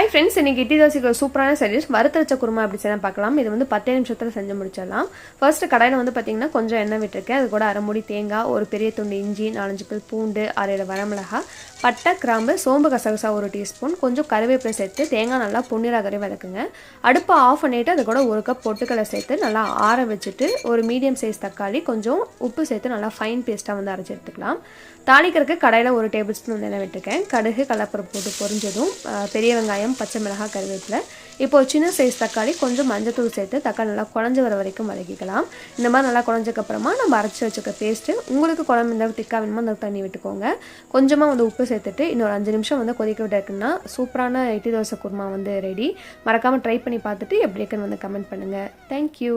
Hi friends, இன்னைக்கு இட்லி தோசைக்கு ஒரு சூப்பரான சைடிஷ் வறுத்தரைச்ச குருமா அப்படி செய்யலாம் பார்க்கலாம். இது வந்து 10 நிமிஷத்தில் செஞ்சு முடிச்சிடலாம். ஃபர்ஸ்ட் கடாயில் வந்து பார்த்தீங்கன்னா கொஞ்சம் எண்ணெய் விட்டுருக்கேன். அது கூட அரை மூடி தேங்காய், ஒரு பெரிய துண்டு இஞ்சி, 4-5 பல் பூண்டு, 6-7 வரமிளகா, பட்டை, கிராம்பு, சோம்பு கசகசா 1 டீஸ்பூன், கொஞ்சம் கருவேப்பிலை சேர்த்து தேங்காய் நல்லா பொன்னிறாகவே வதக்குங்க. அடுப்பை ஆஃப் பண்ணிவிட்டு அது கூட 1 கப் பொட்டுக்கடலை சேர்த்து நல்லா ஆற வச்சுட்டு ஒரு மீடியம் சைஸ் தக்காளி, கொஞ்சம் உப்பு சேர்த்து நல்லா ஃபைன் பேஸ்ட்டாக வந்து அரைச்சி எடுத்துக்கலாம். தாளிக்கிறதுக்கு கடாயில் 1 டேபிள் ஸ்பூன் எண்ணெய் விட்டுருக்கேன். கடுகு, கடலைப்பருப்பு போட்டு பொரிஞ்சதும் பெரிய வெங்காயம், பச்சை மிளகாய், கருவேப்பிலை, இப்போ சின்ன சைஸ் தக்காளி, கொஞ்சம் மஞ்சத்தூள் சேர்த்து தக்காளி நல்லா குழஞ்சி வர வரைக்கும் வதக்கிக்கலாம். இந்த மாதிரி நல்லா குழஞ்சக்கப்புறமா நம்ம அரைச்சி வச்சுக்க பேஸ்ட்டு, உங்களுக்கு குழம்பு இந்த திக்காக வேணுமோ அந்த தண்ணி விட்டுக்கோங்க. கொஞ்சமாக வந்து உப்பு சேர்த்துட்டு இன்னொரு 5 நிமிஷம் வந்து கொதிக்க விட்டுருக்குன்னா சூப்பரான இட்லி தோசை குருமா வந்து ரெடி. மறக்காமல் ட்ரை பண்ணி பார்த்துட்டு எப்படி இருக்குன்னு வந்து கமெண்ட் பண்ணுங்கள். தேங்க்யூ.